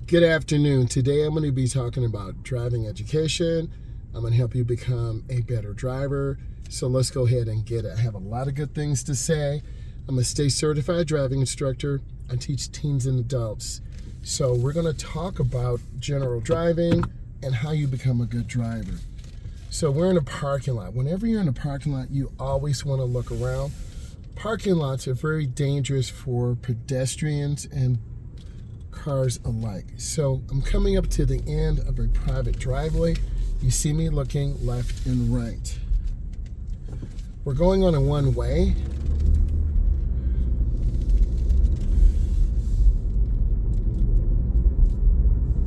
Good afternoon. Today I'm going to be talking about driving education. I'm going to help you become a better driver. So let's go ahead and get it. I have a lot of good things to say. I'm a state certified driving instructor. I teach teens and adults. So we're going to talk about general driving and how you become a good driver. So we're in a parking lot. Whenever you're in a parking lot, you always want to look around. Parking lots are very dangerous for pedestrians and cars alike. So I'm coming up to the end of a private driveway. You see me looking left and right. We're going on a one-way.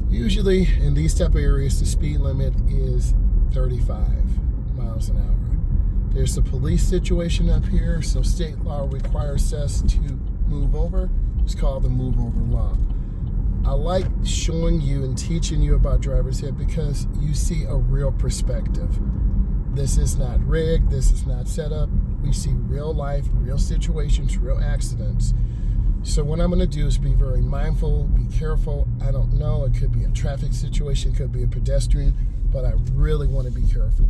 Usually in these type of areas, the speed limit is 35 miles an hour. There's a police situation up here, so state law requires us to move over. It's called the move over law. I like showing you and teaching you about driver's ed because you see a real perspective. This is not rigged, this is not set up. We see real life, real situations, real accidents. So what I'm going to do is be very mindful, be careful. I don't know, it could be a traffic situation, it could be a pedestrian, but I really want to be careful.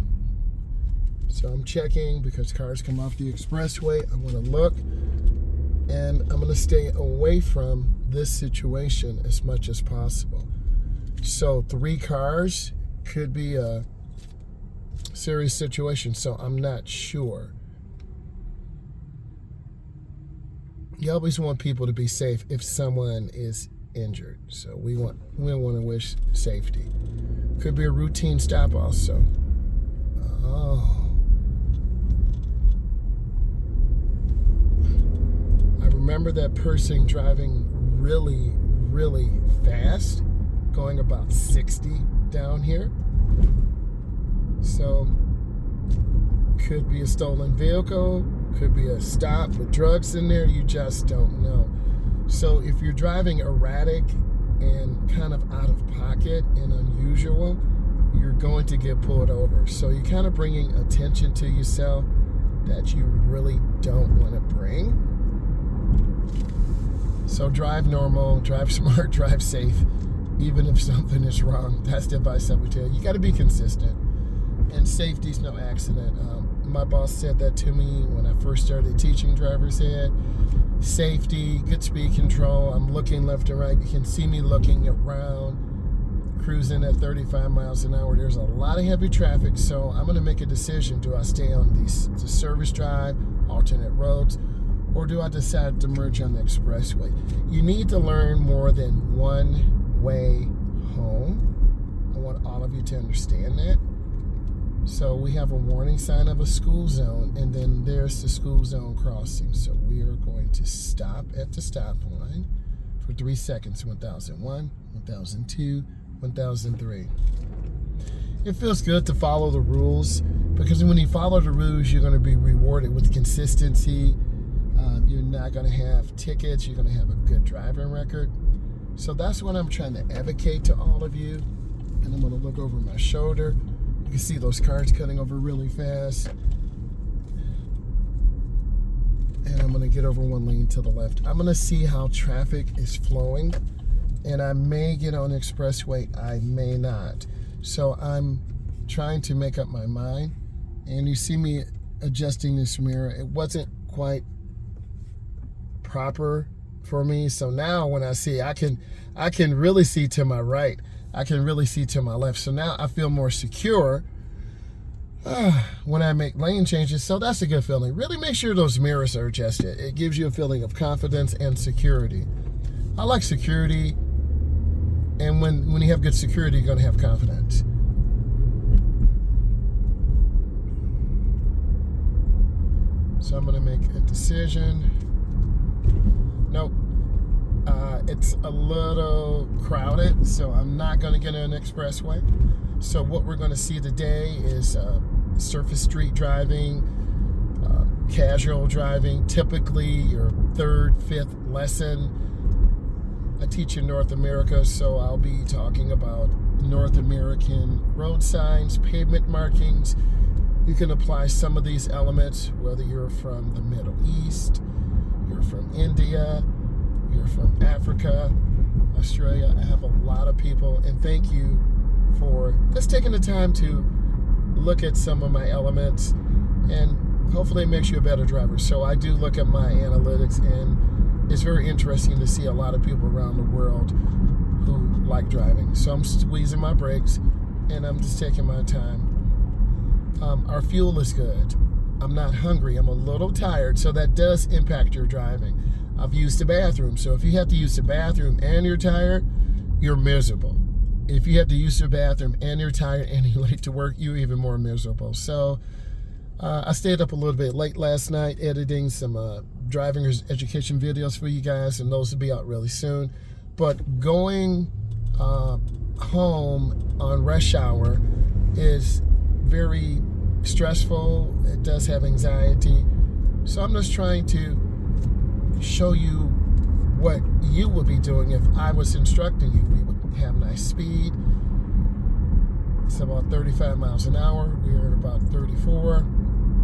So I'm checking because cars come off the expressway. I want to look, and I'm going to stay away from this situation as much as possible. So 3 cars could be a serious situation, so I'm not sure. You always want people to be safe if someone is injured. So we want to wish safety. Could be a routine stop also. Oh. I remember that person driving really, really fast, going about 60 down here. So could be a stolen vehicle, could be a stop with drugs in there, you just don't know. So if you're driving erratic and kind of out of pocket and unusual, you're going to get pulled over. So you're kind of bringing attention to yourself that you really don't want to bring. So drive normal, drive smart, drive safe, even if something is wrong. That's the advice I would tell you. You got to be consistent. And safety's no accident. My boss said that to me when I first started teaching driver's ed. Safety, good speed control. I'm looking left and right. You can see me looking around, cruising at 35 miles an hour. There's a lot of heavy traffic, so I'm going to make a decision. Do I stay on the service drive, alternate roads, or do I decide to merge on the expressway? You need to learn more than one way home. I want all of you to understand that. So we have a warning sign of a school zone, and then there's the school zone crossing. So we are going to stop at the stop line for 3 seconds. 1001, 1002, 1003. It feels good to follow the rules because when you follow the rules, you're going to be rewarded with consistency. You're not going to have tickets. You're going to have a good driving record. So that's what I'm trying to advocate to all of you. And I'm going to look over my shoulder. You can see those cars cutting over really fast. And I'm going to get over one lane to the left. I'm going to see how traffic is flowing. And I may get on the expressway. I may not. So I'm trying to make up my mind. And you see me adjusting this mirror. It wasn't quite proper for me. So now when I see, I can really see to my right. I can really see to my left. So now I feel more secure when I make lane changes. So that's a good feeling. Really make sure those mirrors are adjusted. It gives you a feeling of confidence and security. I like security. And when you have good security, you're going to have confidence. So I'm going to make a decision. Nope. It's a little crowded, so I'm not going to get on an expressway. So what we're going to see today is surface street driving, casual driving, typically your 3rd, 5th lesson. I teach in North America, so I'll be talking about North American road signs, pavement markings. You can apply some of these elements, whether you're from the Middle East, you're from India, you're from Africa, Australia. I have a lot of of people, and thank you for just taking the time to look at some of my elements, and hopefully it makes you a better driver. So I do look at my analytics, and it's very interesting to see a lot of people around the world who like driving. So I'm squeezing my brakes, and I'm just taking my time. Our fuel is good. I'm not hungry. I'm a little tired, so that does impact your driving. I've used the bathroom, so if you have to use the bathroom and you're tired, you're miserable. If you have to use the bathroom and you're tired and you're late to work, you're even more miserable. So I stayed up a little bit late last night editing some driving education videos for you guys, and those will be out really soon. But going home on rush hour is very stressful. It does have anxiety. So I'm just trying to show you what you would be doing if I was instructing you. We would have nice speed. It's about 35 miles an hour. We're at about 34.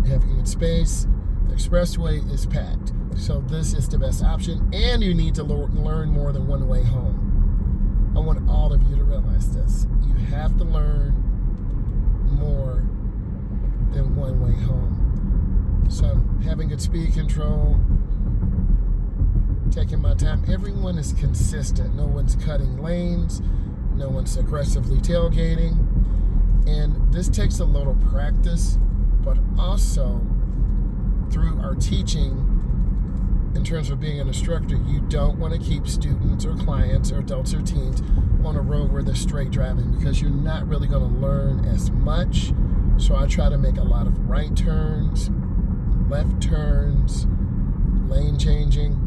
We have good space. The expressway is packed. So this is the best option, and you need to learn more than one way home. I want all of you to realize this. You have to learn more than one way home. So I'm having good speed control, taking my time. Everyone is consistent. No one's cutting lanes. No one's aggressively tailgating. And this takes a little practice, but also through our teaching, in terms of being an instructor, you don't want to keep students or clients or adults or teens on a road where they're straight driving, because you're not really going to learn as much. So I try to make a lot of right turns, left turns, lane changing.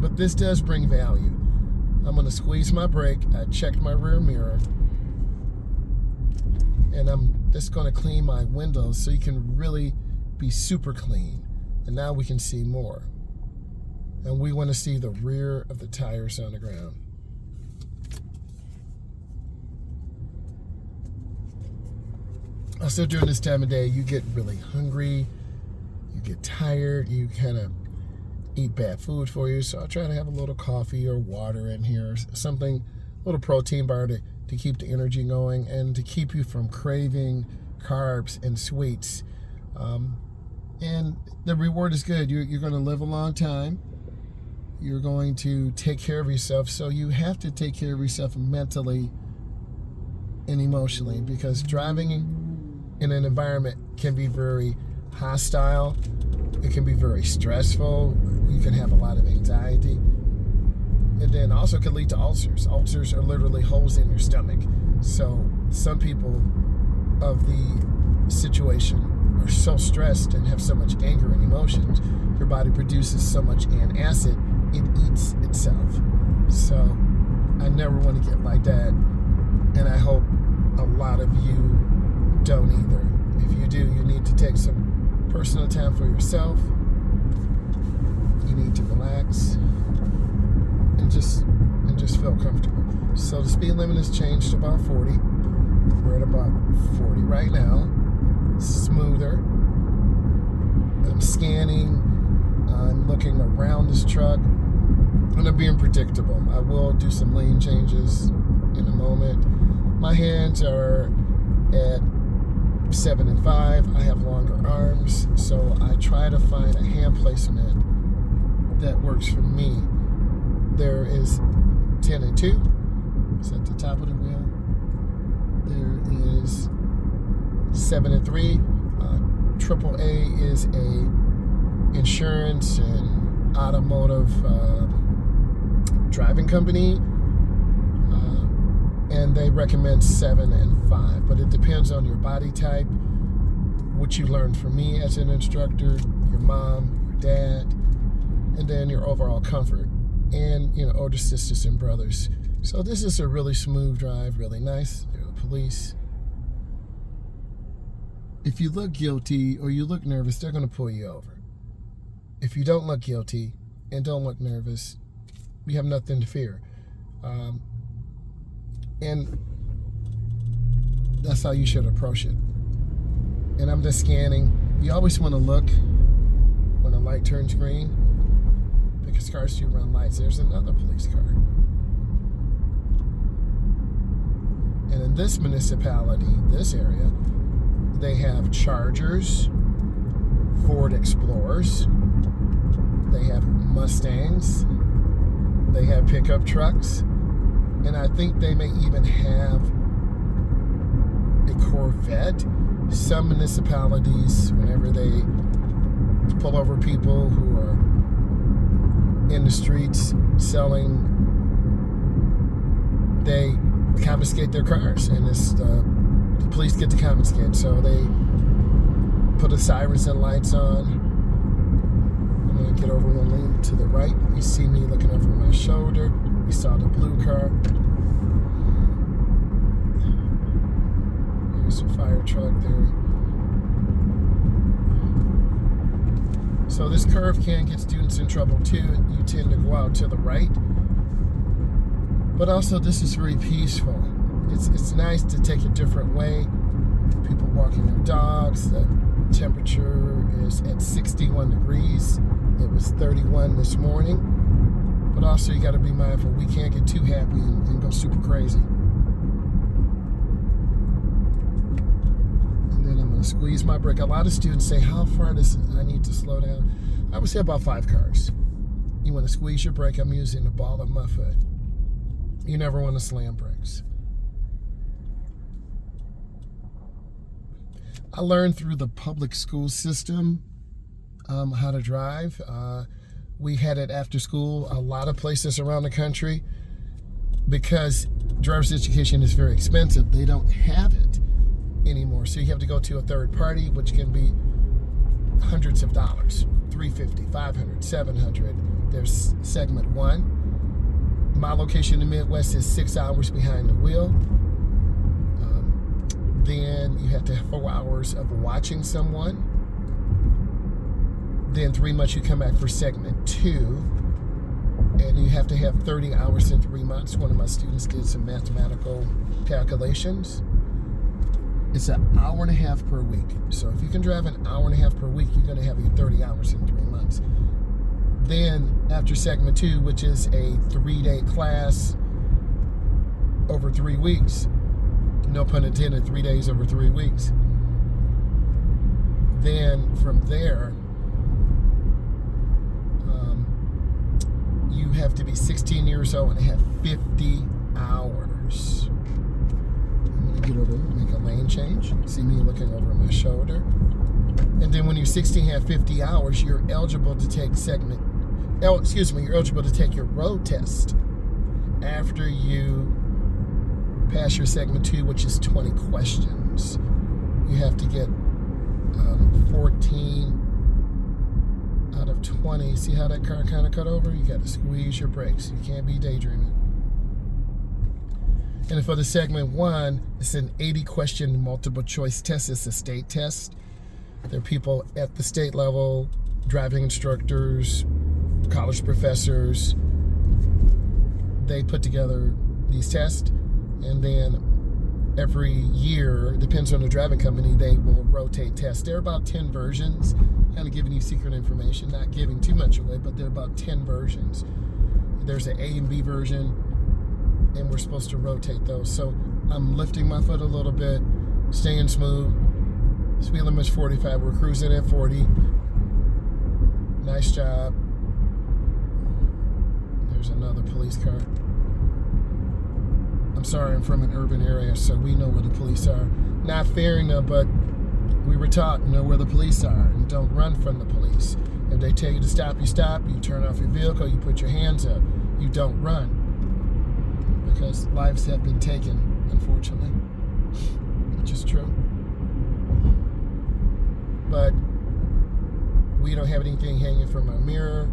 But this does bring value. I'm going to squeeze my brake. I checked my rear mirror. And I'm just going to clean my windows so you can really be super clean. And now we can see more. And we want to see the rear of the tires on the ground. Also, during this time of day, you get really hungry, you get tired, you kind of eat bad food for you. So I try to have a little coffee or water in here, something, a little protein bar to keep the energy going and to keep you from craving carbs and sweets. And the reward is good. You're going to live a long time. You're going to take care of yourself. So you have to take care of yourself mentally and emotionally, because driving in an environment can be very hostile. It can be very stressful. You can have a lot of anxiety. And then also can lead to ulcers. Ulcers are literally holes in your stomach. So some people of the situation are so stressed and have so much anger and emotions, your body produces so much antacid, it eats itself. So I never want to get like that. And I hope a lot of you don't either. If you do, you need to take some personal time for yourself. You need to relax and just feel comfortable. So the speed limit has changed to about 40. We're at about 40 right now. Smoother. I'm scanning. I'm looking around this truck. And I'm being predictable. I will do some lane changes in a moment. My hands are at 7 and 5. I have longer arms, so I try to find a hand placement that works for me. There is 10 and 2. It's at the top of the wheel. There is 7 and 3. AAA is a insurance and automotive driving company, and they recommend 7 and 5. But it depends on your body type, what you learned from me as an instructor, your mom, your dad, and then your overall comfort, and older sisters and brothers. So this is a really smooth drive, really nice. The police. If you look guilty or you look nervous, they're going to pull you over. If you don't look guilty and don't look nervous, you have nothing to fear. And that's how you should approach it. And I'm just scanning. You always want to look when a light turns green, because cars do run lights. There's another police car. in this municipality, this area, they have Chargers, Ford Explorers, they have Mustangs, they have pickup trucks, and I think they may even have a Corvette. Some municipalities, whenever they pull over people who are in the streets selling, they confiscate their cars, and the police get to confiscate. So they put the sirens and lights on. I'm going to get over one lane to the right. You see me looking over my shoulder. We saw the blue car. There's a fire truck there. So this curve can get students in trouble too. You tend to go out to the right. But also this is very peaceful. It's nice to take a different way. People walking their dogs. The temperature is at 61 degrees. It was 31 this morning. But also you got to be mindful. We can't get too happy and go super crazy. And then I'm going to squeeze my brake. A lot of students say, how far does I need to slow down? I would say about 5 cars. You want to squeeze your brake. I'm using the ball of my foot. You never want to slam brakes. I learned through the public school system how to drive. We had it after school a lot of places around the country. Because driver's education is very expensive, they don't have it anymore. So you have to go to a third party, which can be hundreds of dollars, $350, $500, $700. There's segment 1. My location in the Midwest is 6 hours behind the wheel. Then you have to have 4 hours of watching someone. Then 3 months you come back for segment 2. And you have to have 30 hours in 3 months. One of my students did some mathematical calculations. It's an hour and a half per week. So if you can drive an hour and a half per week, you're going to have your 30 hours in 3 months. Then after segment 2, which is a 3-day class over 3 weeks, no pun intended, 3 days over 3 weeks. Then from there, you have to be 16 years old and have 50 hours. I'm going to get over and make a lane change. See me looking over my shoulder. And then when you're 16 and have 50 hours, you're eligible to take you're eligible to take your road test after you pass your segment 2, which is 20 questions. You have to get 14 out of 20. See how that car kind of cut over? You got to squeeze your brakes. You can't be daydreaming. And for the segment 1, it's an 80-question multiple choice test. It's a state test. There are people at the state level, driving instructors, college professors. They put together these tests, and then every year, depends on the driving company, they will rotate tests. There are about 10 versions, kind of giving you secret information, not giving too much away, but there are about 10 versions. There's an A and B version, and we're supposed to rotate those. So I'm lifting my foot a little bit, staying smooth. Speed limit's 45. We're cruising at 40. Nice job. There's another police car. I'm sorry, I'm from an urban area, so we know where the police are. Not fearing them, but we were taught, know where the police are, and don't run from the police. If they tell you to stop, you stop. You turn off your vehicle, you put your hands up. You don't run. Because lives have been taken, unfortunately. Which is true. But we don't have anything hanging from our mirror.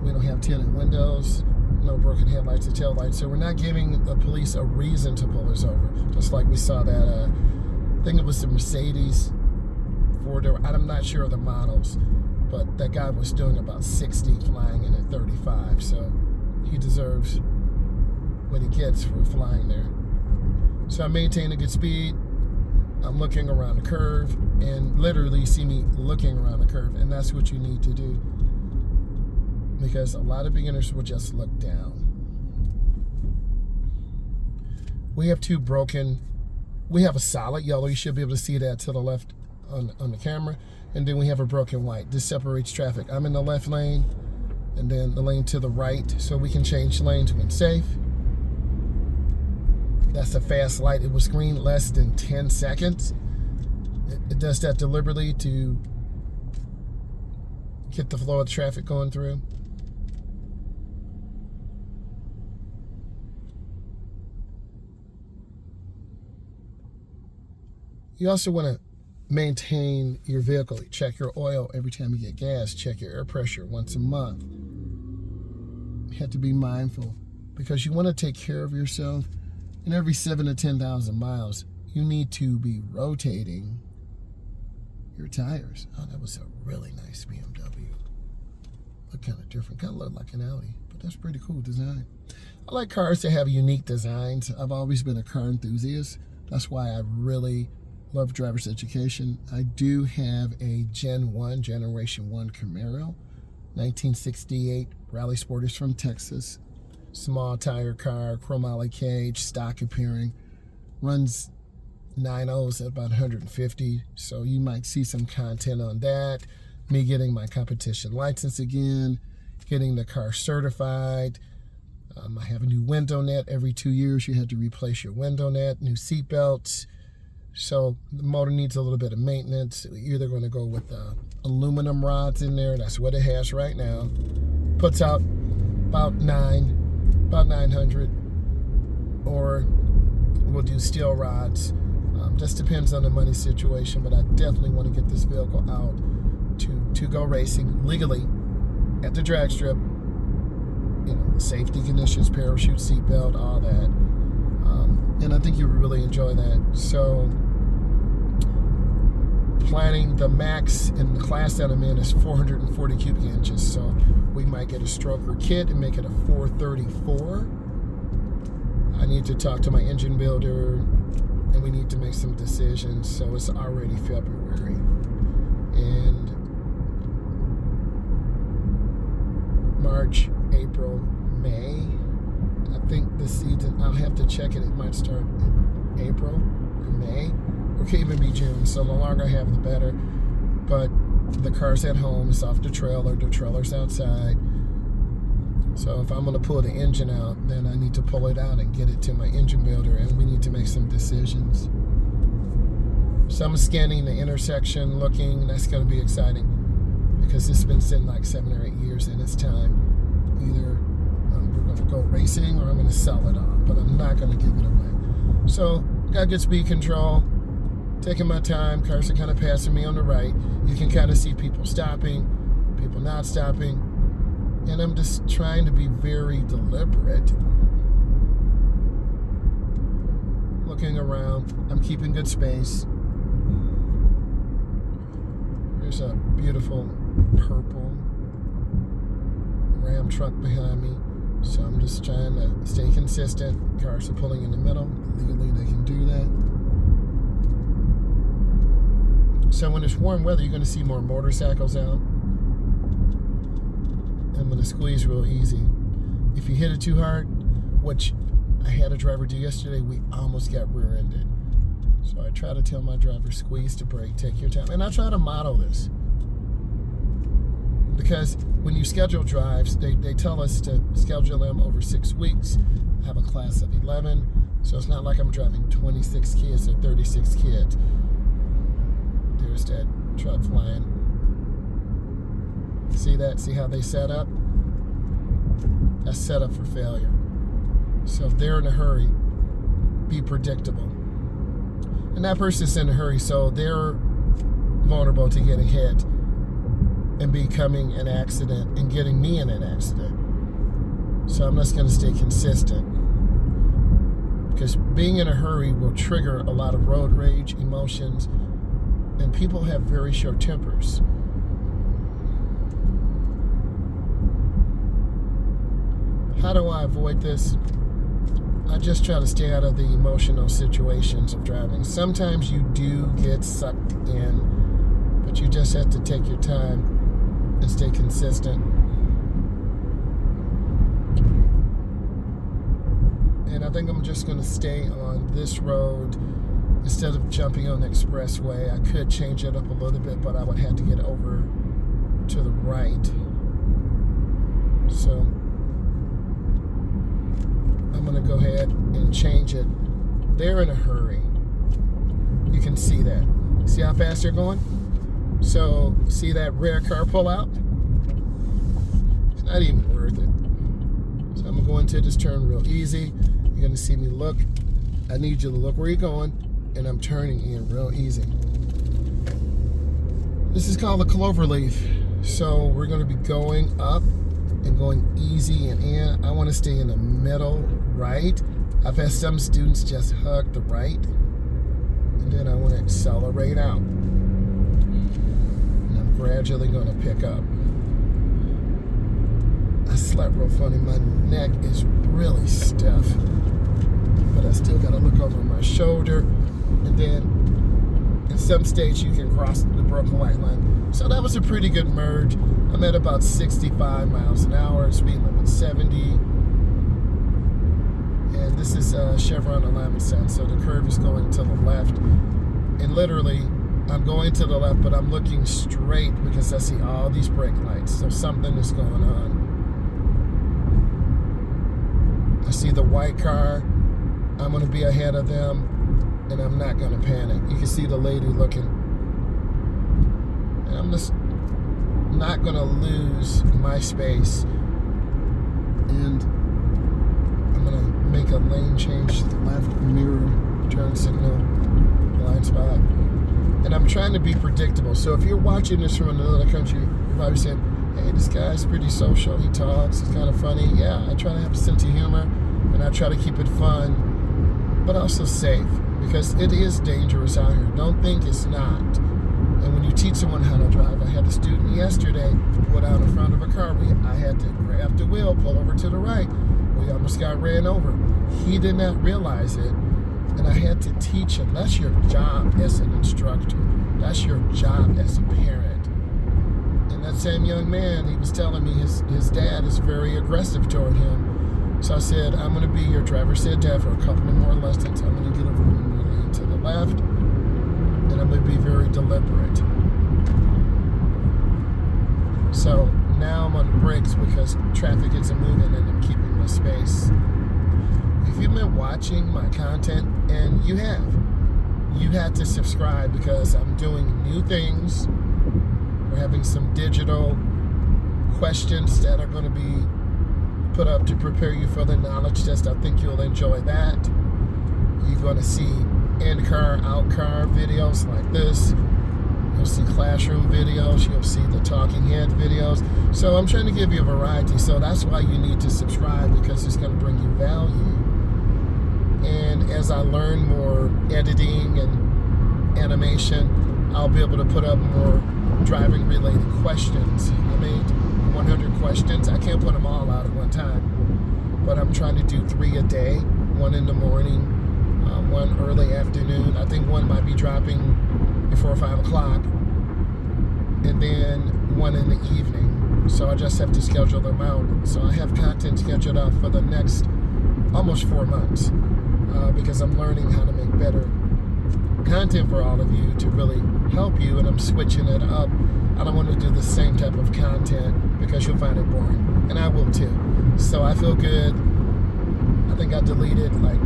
We don't have tinted windows, no broken headlights or taillights. So we're not giving the police a reason to pull us over. Just like we saw that, I think it was the Mercedes 4-door. I'm not sure of the models, but that guy was doing about 60 flying in at 35. So he deserves what he gets for flying there. So I maintain a good speed. I'm looking around the curve, and literally you see me looking around the curve, and that's what you need to do, because a lot of beginners will just look down. We have two broken. We have a solid yellow. You should be able to see that to the left on the camera. And then we have a broken white. This separates traffic. I'm in the left lane, and then the lane to the right, so we can change lanes when safe. That's a fast light. It was green less than 10 seconds. It does that deliberately to get the flow of traffic going through. You also want to maintain your vehicle. Check your oil every time you get gas. Check your air pressure once a month. You have to be mindful because you want to take care of yourself. And every 7,000 to 10,000 miles, you need to be rotating your tires. Oh, that was a really nice BMW. Look kind of different. Kind of look like an Audi, but that's pretty cool design. I like cars that have unique designs. I've always been a car enthusiast. That's why I really love driver's education. I do have a Generation 1 Camaro, 1968 Rally Sporters from Texas. Small tire car, chromoly cage, stock appearing. Runs 9.0s at about 150. So you might see some content on that. Me getting my competition license again, getting the car certified. I have a new window net. Every 2 years you have to replace your window net, new seat belts. So the motor needs a little bit of maintenance. You're either going to go with aluminum rods in there. That's what it has right now. Puts out about 900, or we'll do steel rods. Just depends on the money situation, but I definitely want to get this vehicle out to go racing legally at the drag strip. You know, safety conditions, parachute, seatbelt, all that. And I think you would really enjoy that. So planning the max in the class that I'm in is 440 cubic inches. So we might get a stroker kit and make it a 434. I need to talk to my engine builder, and we need to make some decisions. So it's already February. And March, April, May. I think the season, I'll have to check it. It might start in April or May. Or could even be June. So the longer I have, the better. But the car's at home. It's off the trailer's outside. So if I'm going to pull the engine out, then I need to pull it out and get it to my engine builder, and we need to make some decisions. So I'm scanning the intersection, looking. That's going to be exciting because it's been sitting like 7 or 8 years, and it's time. Either we're going to go racing or I'm going to sell it off, but I'm not going to give it away. So got good speed control, taking my time. Cars are kind of passing me on the right. You can kind of see people stopping, people not stopping. And I'm just trying to be very deliberate. Looking around. I'm keeping good space. There's a beautiful purple Ram truck behind me. So I'm just trying to stay consistent. Cars are pulling in the middle. Legally, they can do that. So when it's warm weather, you're going to see more motorcycles out. I'm going to squeeze real easy. If you hit it too hard, which I had a driver do yesterday, we almost got rear-ended. So I try to tell my driver, squeeze the brake, take your time. And I try to model this. Because when you schedule drives, they tell us to schedule them over 6 weeks. I have a class of 11, so it's not like I'm driving 26 kids or 36 kids. There's that truck flying. See that? See how they set up? That's set up for failure. So if they're in a hurry, be predictable. And that person's in a hurry, so they're vulnerable to getting hit and becoming an accident and getting me in an accident. So I'm just going to stay consistent. Because being in a hurry will trigger a lot of road rage, emotions, and people have very short tempers. How do I avoid this? I just try to stay out of the emotional situations of driving. Sometimes you do get sucked in, but you just have to take your time and stay consistent. And I think I'm just going to stay on this road instead of jumping on the expressway. I could change it up a little bit, but I would have to get over to the right. So I'm going to go ahead and change it. They're in a hurry. You can see that. See how fast they're going? So see that rare car pull out? It's not even worth it. So I'm going to go into this turn real easy. You're going to see me look. I need you to look where you're going, and I'm turning in real easy. This is called a clover leaf. So we're going to be going up and going easy and in. I want to stay in the middle right. I've had some students just hug the right, and then I want to accelerate out. And I'm gradually going to pick up. I slept real funny. My neck is really stiff, but I still got to look over my shoulder. And then in some states you can cross the broken white line. So that was a pretty good merge. I'm at about 65 miles an hour, speed limit 70. And this is Chevron alignment sign, so the curve is going to the left. And literally, I'm going to the left, but I'm looking straight because I see all these brake lights. So something is going on. I see the white car. I'm going to be ahead of them, and I'm not going to panic. You can see the lady looking. And I'm just not going to lose my space. And I'm going to make a lane change to the left, mirror, turn signal, blind spot. And I'm trying to be predictable. So if you're watching this from another country, you're probably saying, hey, this guy's pretty social. He talks. He's kind of funny. Yeah, I try to have a sense of humor, and I try to keep it fun, but also safe, because it is dangerous out here. Don't think it's not. And when you teach someone how to drive, I had a student yesterday put out in front of a car. I had to grab the wheel, pull over to the right. We almost got ran over. He did not realize it, and I had to teach him. That's your job as an instructor. That's your job as a parent. And that same young man, he was telling me his dad is very aggressive toward him. So I said, I'm going to be your driver's ed dad for a couple of more lessons. I'm going to get over when we lean to the left, and I'm going to be very deliberate. So now I'm on the brakes because traffic isn't moving and I'm keeping my space. If you've been watching my content, and you had to subscribe because I'm doing new things. We're having some digital questions that are going to be put up to prepare you for the knowledge test. I think you'll enjoy that. You're going to see in-car, out-car videos like this. You'll see classroom videos. You'll see the talking head videos. So I'm trying to give you a variety. So that's why you need to subscribe, because it's going to bring you value. And as I learn more editing and animation, I'll be able to put up more driving-related questions. I made 100 questions. I can't put them all out at one time, but I'm trying to do 3 a day, 1 in the morning, 1 early afternoon. I think 1 might be dropping before 5 o'clock, and then 1 in the evening. So I just have to schedule them out. So I have content scheduled out for the next almost 4 months, because I'm learning how to make better content for all of you to really help you, and I'm switching it up. I don't want to do the same type of content because you'll find it boring, and I will too. So I feel good. I think I deleted like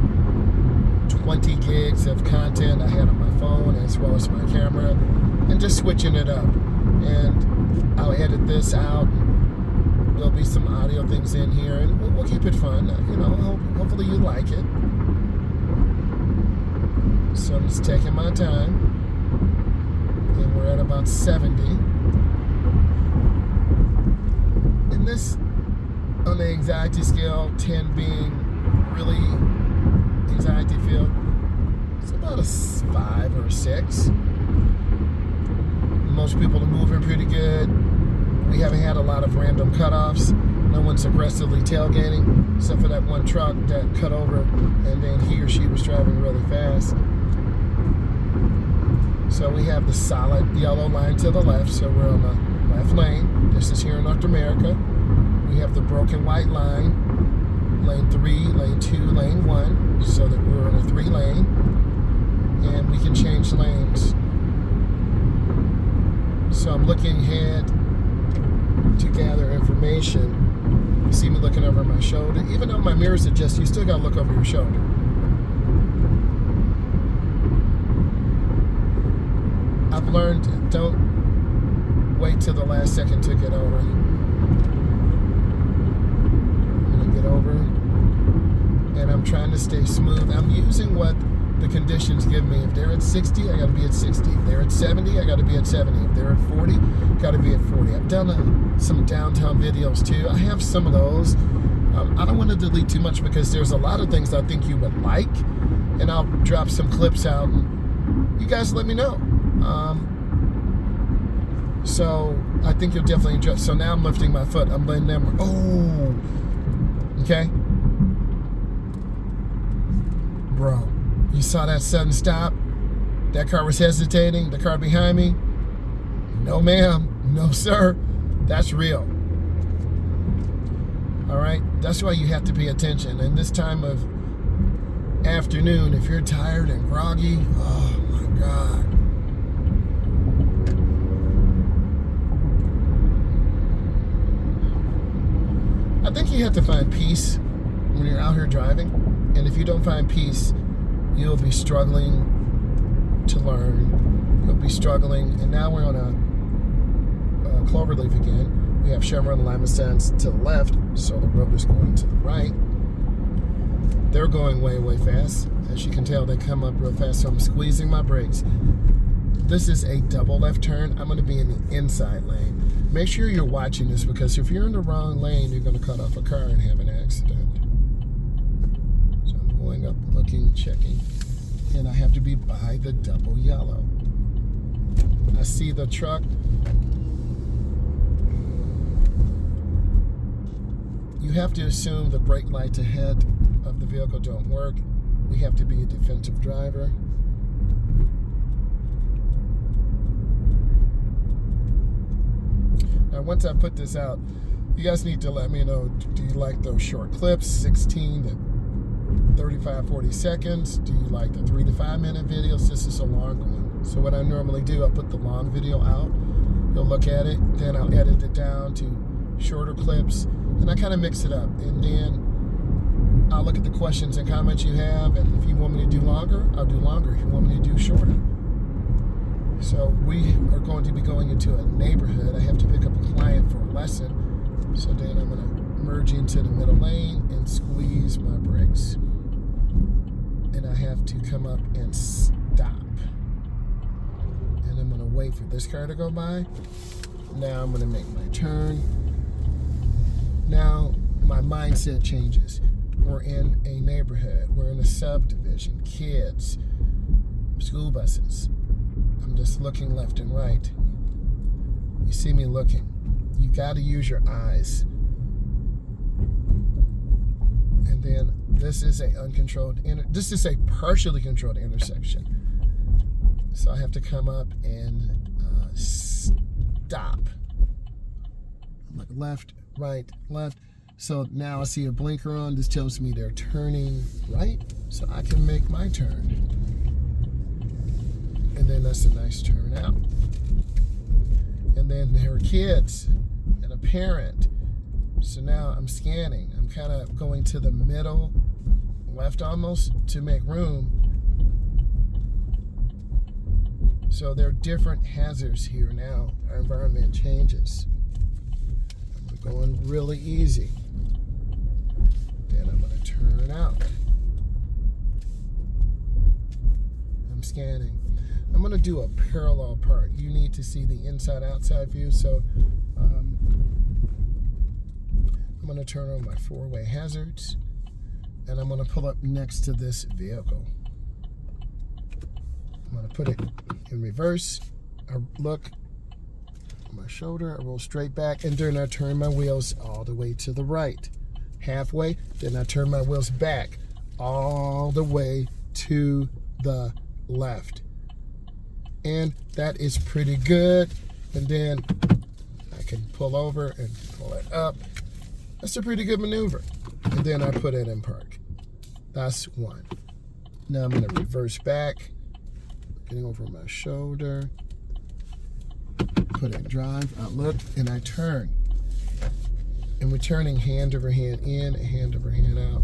20 gigs of content I had on my phone as well as my camera, and just switching it up. And I'll edit this out. There'll be some audio things in here, and we'll keep it fun. You know, hopefully you like it. So I'm just taking my time, and we're at about 70. And this, on the anxiety scale, 10 being really anxiety filled, it's about a 5 or a 6. Most people are moving pretty good. We haven't had a lot of random cutoffs. No one's aggressively tailgating, except for that one truck that cut over, and then he or she was driving really fast. So we have the solid yellow line to the left, so we're on the left lane. This is here in North America. We have the broken white line, lane 3, lane 2, lane 1. so that we're in a 3-lane and we can change lanes. So I'm looking ahead to gather information. You see me looking over my shoulder. Even though my mirror's adjusted, you still gotta look over your shoulder. I've learned, don't wait till the last second to get over. I'm gonna get over, and I'm trying to stay smooth. I'm using what the conditions give me. If they're at 60, I gotta be at 60. If they're at 70, I gotta be at 70. If they're at 40, gotta be at 40. I've done some downtown videos too. I have some of those. I don't want to delete too much because there's a lot of things I think you would like, and I'll drop some clips out, and you guys let me know. So I think you'll definitely enjoy. So now I'm lifting my foot. I'm letting them. Oh, okay, bro. You saw that sudden stop? That car was hesitating. The car behind me? No, ma'am. No, sir. That's real. All right? That's why you have to pay attention. And this time of afternoon, if you're tired and groggy, oh, my God. I think you have to find peace when you're out here driving. And if you don't find peace, you'll be struggling to learn. You'll be struggling. And now we're on a cloverleaf again. We have Chevron alignment signs to the left, so the road is going to the right. They're going way, way fast. As you can tell, they come up real fast, so I'm squeezing my brakes. This is a double left turn. I'm going to be in the inside lane. Make sure you're watching this, because if you're in the wrong lane, you're going to cut off a car and have an accident. So I'm going up, looking, checking, and I have to be by the double yellow. I see the truck. You have to assume the brake lights ahead of the vehicle don't work. We have to be a defensive driver. Now, once I put this out, you guys need to let me know, do you like those short clips, 16 to 35, 40 seconds? Do you like the 3 to 5 minute videos? This is a long one. So what I normally do, I put the long video out. You'll look at it, then I'll edit it down to shorter clips, and I kind of mix it up. And then I'll look at the questions and comments you have, and if you want me to do longer, I'll do longer. If you want me to do shorter. So we are going to be going into a neighborhood. I have to pick up a client for a lesson. So then I'm going to merge into the middle lane and squeeze my brakes. And I have to come up and stop. And I'm going to wait for this car to go by. Now I'm going to make my turn. Now my mindset changes. We're in a neighborhood. We're in a subdivision. Kids, school buses. I'm just looking left and right. You see me looking. You got to use your eyes. And then this is a this is a partially controlled intersection. So I have to come up and stop. I'm like left, right, left. So now I see a blinker on. This tells me they're turning right, so I can make my turn. And then that's a nice turn out. And then there are kids and a parent. So now I'm scanning. I'm kind of going to the middle, left almost, to make room. So there are different hazards here now. Our environment changes. I'm going really easy. Then I'm going to turn out. I'm scanning. I'm going to do a parallel part. You need to see the inside-outside view, so I'm going to turn on my 4-way hazards, and I'm going to pull up next to this vehicle. I'm going to put it in reverse. I look on my shoulder, I roll straight back, and then I turn my wheels all the way to the right. Halfway, then I turn my wheels back all the way to the left. And that is pretty good. And then I can pull over and pull it up. That's a pretty good maneuver. And then I put it in park. That's one. Now I'm going to reverse back, getting over my shoulder, put in drive, I look, and I turn. And we're turning hand over hand in, hand over hand out.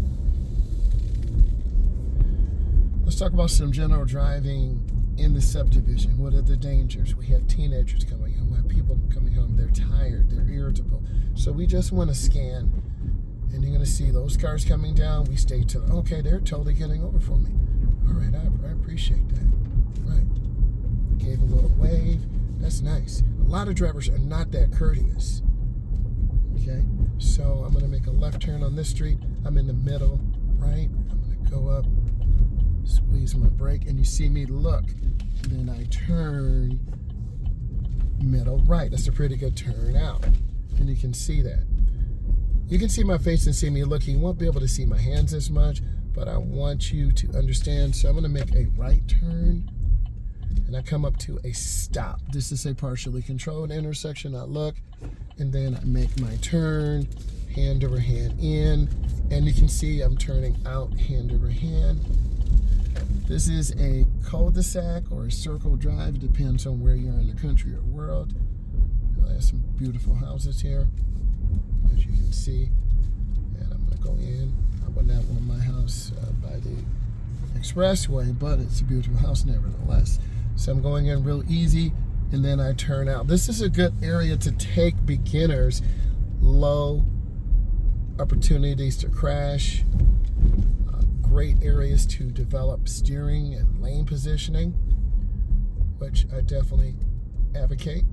Let's talk about some general driving in the subdivision. What are the dangers? We have teenagers coming home. We have people coming home. They're tired. They're irritable. So we just want to scan. And you're going to see those cars coming down. We stay to, okay, they're totally getting over for me. All right, I appreciate that. Right. Gave a little wave. That's nice. A lot of drivers are not that courteous. Okay, so I'm going to make a left turn on this street. I'm in the middle, right? I'm going to go up, squeeze my brake, and you see me look. Then I turn middle right. That's a pretty good turn out. And you can see that. You can see my face and see me looking. You won't be able to see my hands as much, but I want you to understand. So I'm going to make a right turn, and I come up to a stop. This is a partially controlled intersection. I look, and then I make my turn, hand over hand in, and you can see I'm turning out hand over hand. This is a cul-de-sac or a circle drive. It depends on where you're in the country or world. I have some beautiful houses here, as you can see. And I'm going to go in. I would not want my house by the expressway, but it's a beautiful house nevertheless. So I'm going in real easy, and then I turn out. This is a good area to take beginners. Low opportunities to crash. Great areas to develop steering and lane positioning, which I definitely advocate.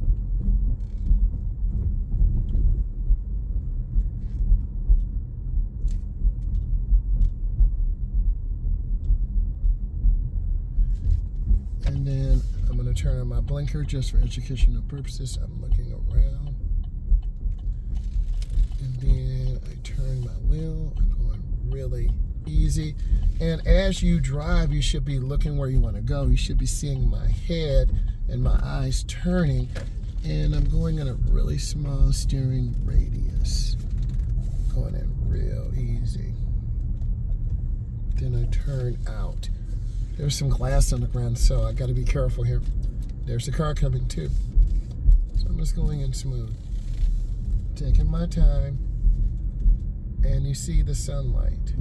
And then I'm going to turn on my blinker just for educational purposes. I'm looking around. And then I turn my wheel. I'm going really easy. And as you drive, you should be looking where you want to go. You should be seeing my head and my eyes turning. And I'm going in a really small steering radius. Going in real easy. Then I turn out. There's some glass on the ground, so I got to be careful here. There's a car coming too. So I'm just going in smooth. Taking my time. And you see the sunlight.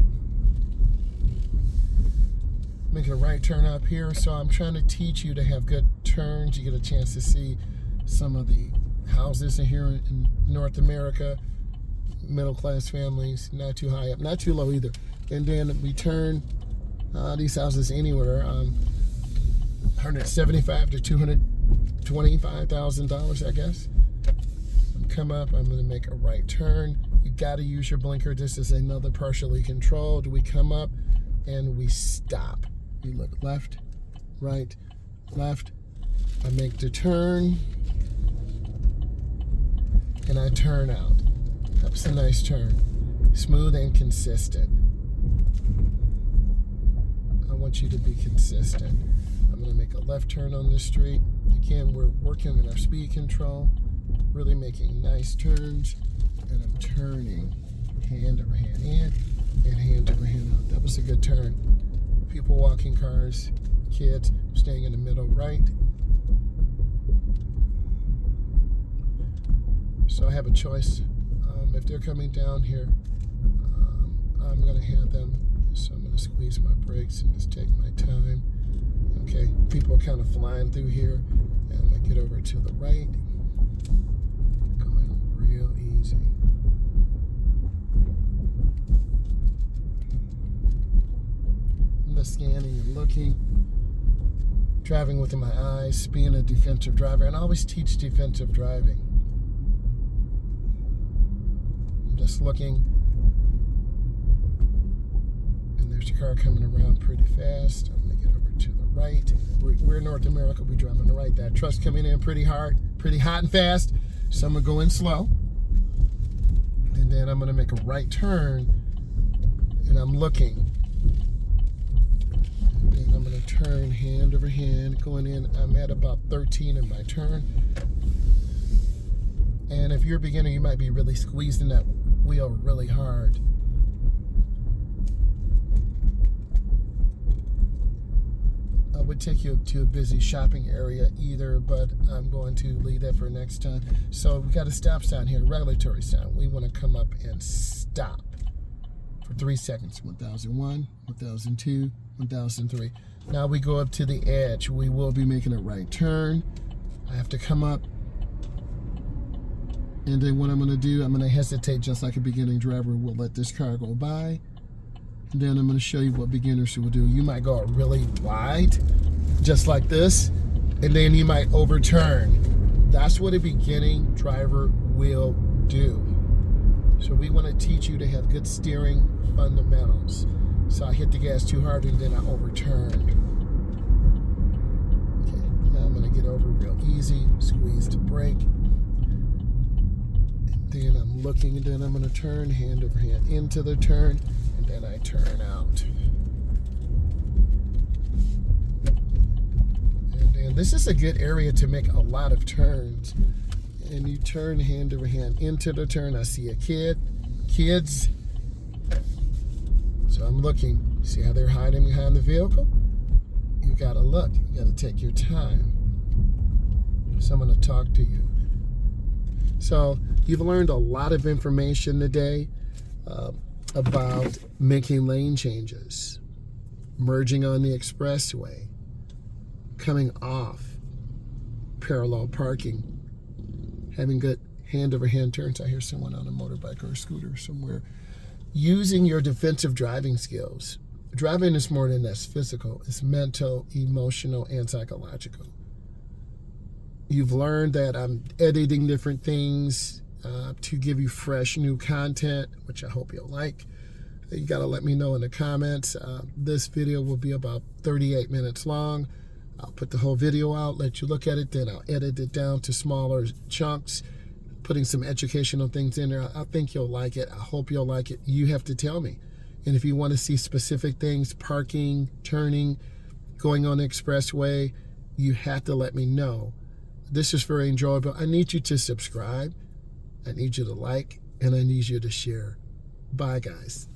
Making a right turn up here. So I'm trying to teach you to have good turns. You get a chance to see some of the houses in here in North America. Middle class families. Not too high up, not too low either. And then we turn these houses anywhere, $175,000 to $225,000, I guess. Come up, I'm going to make a right turn. You got to use your blinker. This is another partially controlled. We come up and we stop. We look left, right, left. I make the turn and I turn out. That's a nice turn. Smooth and consistent. I want you to be consistent. I'm going to make a left turn on this street. Again, we're working on our speed control, really making nice turns, and I'm turning hand over hand in and hand over hand out. That was a good turn. People walking cars, kids, staying in the middle right. So I have a choice. If they're coming down here, I'm going to have them. So I'm going to squeeze my brakes and just take my time. Okay, people are kind of flying through here. And I'm going to get over to the right. Going real easy. I'm just scanning and looking. Driving with my eyes, being a defensive driver. And I always teach defensive driving. I'm just looking. There's a car coming around pretty fast. I'm going to get over to the right. We're in North America. We drive on the right. That truck's coming in pretty hard, pretty hot and fast. So I'm going to go in slow. And then I'm going to make a right turn. And I'm looking. And then I'm going to turn hand over hand. Going in, I'm at about 13 in my turn. And if you're a beginner, you might be really squeezing that wheel really hard. take you to a busy shopping area either, but I'm going to leave that for next time. So we got a stop sign here, regulatory sign. We want to come up and stop for 3 seconds. 1001, 1002, 1003. Now we go up to the edge. We will be making a right turn. I have to come up. And then what I'm going to do, I'm going to hesitate just like a beginning driver. We'll let this car go by. And then I'm going to show you what beginners will do. You might go really wide, just like this, and then you might overturn. That's what a beginning driver will do. So we want to teach you to have good steering fundamentals. So I hit the gas too hard and then I overturned. Okay, now I'm going to get over real easy, squeeze the brake. And then I'm looking, and then I'm going to turn hand over hand into the turn. And then I turn out. And then this is a good area to make a lot of turns. And you turn hand over hand into the turn. I see a kids. So I'm looking. See how they're hiding behind the vehicle? You gotta look. You gotta take your time. So I'm gonna talk to you. So you've learned a lot of information today. About making lane changes, merging on the expressway, coming off, parallel parking, having good hand-over-hand turns. I hear someone on a motorbike or a scooter somewhere. Using your defensive driving skills. Driving is more than that's physical. It's mental, emotional, and psychological. You've learned that I'm editing different things to give you fresh new content, which I hope you'll like. You got to let me know in the comments. This video will be about 38 minutes long. I'll put the whole video out, let you look at it, then I'll edit it down to smaller chunks, putting some educational things in there. I think you'll like it. I hope you'll like it. You have to tell me. And if you want to see specific things, parking, turning, going on the expressway, you have to let me know. This is very enjoyable. I need you to subscribe. I need you to like, and I need you to share. Bye, guys.